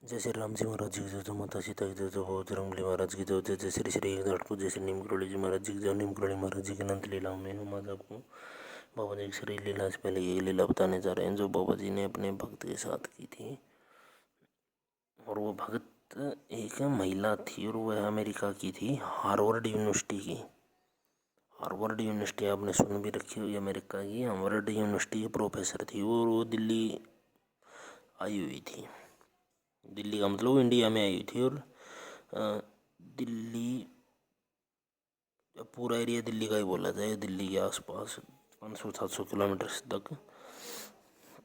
जय श्री राम जी महाराज जी की जय, माता सीता की जय, बजरंगबली महाराज की जय, जय श्री श्री एकनाथपुर जय श्री नीम करोली जी महाराज जी की जय। नीम करोली महाराज जी की अनंत लीलाओं में हम आज आपको बाबा जी की श्री लीला से पहले ये लीला बताने जा रहे हैं जो बाबा जी ने अपने भक्त के साथ की थी। और वो भक्त एक महिला थी और वह अमेरिका की थी, हार्वर्ड यूनिवर्सिटी की। हार्वर्ड यूनिवर्सिटी आपने सुन भी रखी हुई, अमेरिका की हार्वर्ड यूनिवर्सिटी की प्रोफेसर थी और वो दिल्ली आई हुई थी। दिल्ली का मतलब इंडिया में आई हुई थी। और दिल्ली पूरा एरिया दिल्ली का ही बोला जाए, दिल्ली के आसपास 500-700 किलोमीटर तक।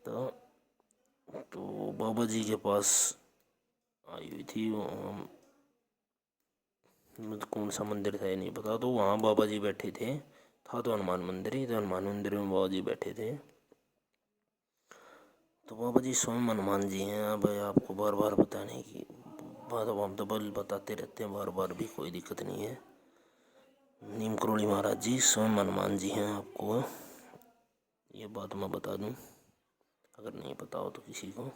तो बाबा जी के पास आई हुई थी। मुझे कौन सा मंदिर था ये नहीं पता। तो वहाँ बाबा जी बैठे थे, था तो हनुमान मंदिर ही, तो हनुमान मंदिर में बाबा जी बैठे थे। तो बाबा जी स्वयं हनुमान जी हैं। अब आपको बार बार बताने की बात, अब हम तो बल बताते रहते हैं बार बार भी, कोई दिक्कत नहीं है। नीम करोली महाराज जी स्वयं हनुमान जी हैं, आपको ये बात मैं बता दूं अगर नहीं पता हो तो किसी को।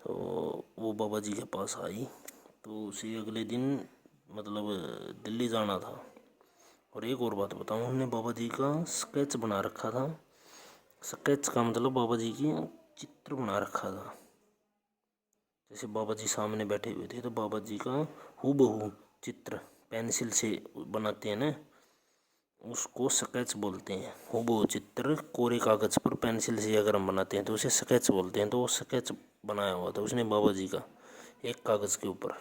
तो वो बाबा जी के पास आई तो उसे अगले दिन मतलब दिल्ली जाना था। और एक और बात बताऊं, उन्होंने बाबा जी का स्केच बना रखा था। स्केच का मतलब बाबा जी की चित्र बना रखा था। जैसे बाबा जी सामने बैठे हुए थे तो बाबा जी का हूबहू चित्र पेंसिल से बनाते हैं ना, उसको स्केच बोलते हैं। हूबहू चित्र कोरे कागज पर पेंसिल से अगर हम बनाते हैं तो उसे स्केच बोलते हैं। तो वो स्केच बनाया हुआ था उसने बाबा जी का एक कागज के ऊपर।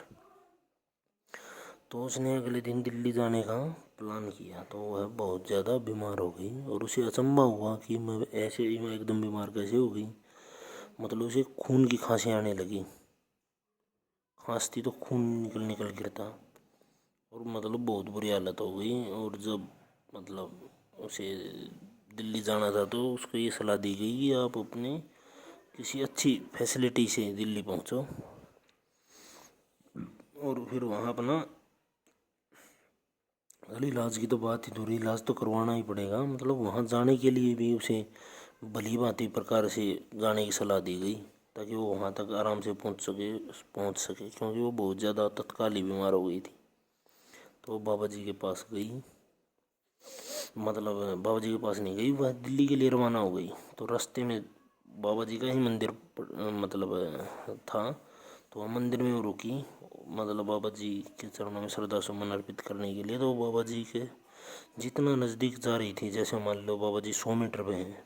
तो उसने अगले दिन दिल्ली जाने का प्लान किया। तो वह बहुत ज़्यादा बीमार हो गई और उसे अचंभा हुआ कि मैं ऐसे ही मैं एकदम बीमार कैसे हो गई। मतलब उसे खून की खांसी आने लगी, खांसती तो खून निकल निकल गिरता और मतलब बहुत बुरी हालत हो गई। और जब मतलब उसे दिल्ली जाना था तो उसको ये सलाह दी गई कि आप अपने किसी अच्छी फैसिलिटी से दिल्ली पहुंचो और फिर वहाँ अपना अरे इलाज की तो बात ही दूर, इलाज तो करवाना ही पड़ेगा। मतलब वहाँ जाने के लिए भी उसे भली भांति प्रकार से जाने की सलाह दी गई ताकि वो वहाँ तक आराम से पहुँच सके क्योंकि वो बहुत ज़्यादा तत्काल ही बीमार हो गई थी। तो बाबा जी के पास गई, मतलब बाबा जी के पास नहीं गई, वह दिल्ली के लिए रवाना हो गई। तो रास्ते में बाबा जी का ही मंदिर मतलब था। तो वह मंदिर में वो रुकी, मतलब बाबा जी के चरणों में श्रद्धा सुमन अर्पित करने के लिए। तो बाबा जी के जितना नज़दीक जा रही थी, जैसे मान लो बाबा जी 100 मीटर पे हैं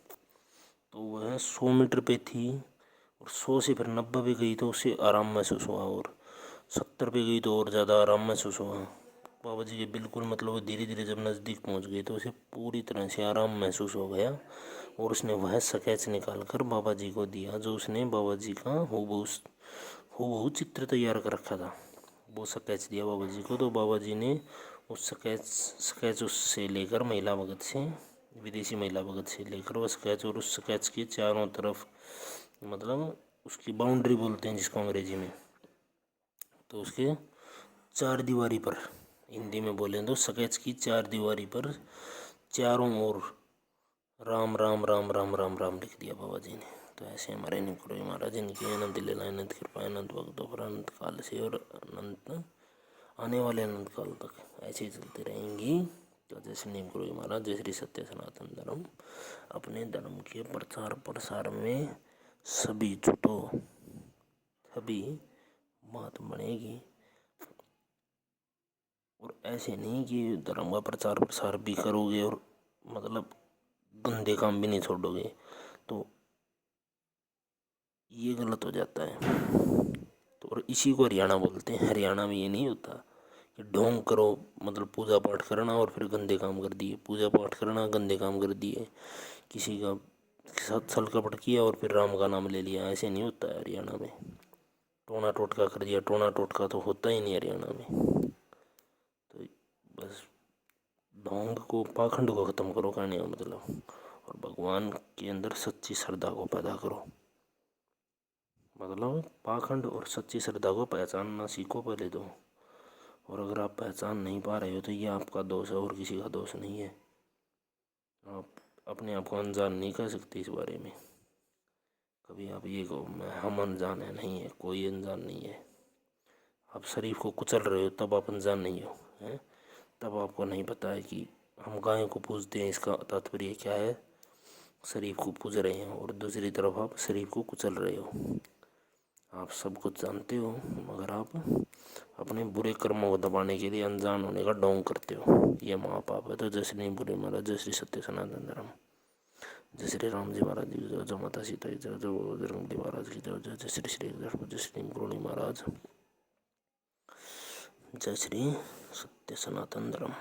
तो वह 100 मीटर पे थी। और 100 से फिर 90 पे गई तो उसे आराम महसूस हुआ, और 70 पे गई तो और ज़्यादा आराम महसूस हुआ। बाबा जी के बिल्कुल मतलब धीरे धीरे जब नज़दीक पहुंच गई तो उसे पूरी तरह से आराम महसूस हो गया। और उसने वह स्केच निकाल कर बाबा जी को दिया जो उसने बाबा जी का हूबहू चित्र तैयार कर रखा था। वो स्केच दिया बाबा जी को। तो बाबा जी ने उस स्केच उससे लेकर महिला भगत से, विदेशी महिला भगत से लेकर वह स्केच, और उस स्केच के चारों तरफ मतलब उसकी बाउंड्री बोलते हैं जिसको अंग्रेजी में, तो उसके चार दीवारी पर, हिंदी में बोलें तो स्केच की चार दीवारी पर चारों ओर राम राम राम राम राम राम लिख दिया बाबा जी ने। तो ऐसे हमारे निकुड़े महाराज इनकी अनंत लीला, अनंत कृपा, अनंत भक्तों पर अनंत काल से और अनंत आने वाले अनंत काल तक ऐसे ही चलती रहेंगी। तो जैसे नीम करोगी महाराज, जय श्री सत्य सनातन धर्म, अपने धर्म के प्रचार प्रसार में सभी जुटो, सभी बात बनेगी। और ऐसे नहीं कि धर्म का प्रचार प्रसार भी करोगे और मतलब गंदे काम भी नहीं छोड़ोगे, तो ये गलत हो जाता है। तो और इसी को हरियाणा बोलते हैं। हरियाणा में ये नहीं होता कि ढोंग करो, मतलब पूजा पाठ करना और फिर गंदे काम कर दिए, पूजा पाठ करना गंदे काम कर दिए, किसी का साथ छल कपट किया और फिर राम का नाम ले लिया। ऐसे नहीं होता है हरियाणा में। टोना टोटका कर दिया, टोना टोटका तो होता ही नहीं हरियाणा में। तो बस ढोंग को, पाखंड को ख़त्म करो कहने का मतलब, और भगवान के अंदर सच्ची श्रद्धा को पैदा करो। मतलब पाखंड और सच्ची श्रद्धा को पहचानना सीखो पहले तो। और अगर आप पहचान नहीं पा रहे हो तो ये आपका दोष है और किसी का दोष नहीं है। आप अपने आप को अनजान नहीं कर सकते इस बारे में। कभी आप ये कहो हम अनजान है, नहीं है, कोई अनजान नहीं है। आप शरीफ को कुचल रहे हो तब आप अनजान नहीं हो, हैं? तब आपको नहीं पता है कि हम गायों को पूजते हैं, इसका तात्पर्य क्या है, शरीफ को पूज रहे हैं, और दूसरी तरफ आप शरीफ को कुचल रहे हो। आप सब कुछ जानते हो, मगर आप अपने बुरे कर्मों को दबाने के लिए अनजान होने का ढोंग करते हो। ये महापाप है। तो जय श्री बुरे महाराज, जय श्री सत्य सनातन धर्म, जय श्री राम जी महाराज की जय, जय माता सीता की जय, जय बजरंगबली महाराज की जय, जय श्री श्री जय श्री गुरुणी महाराज, जय श्री सत्य सनातन धर्म।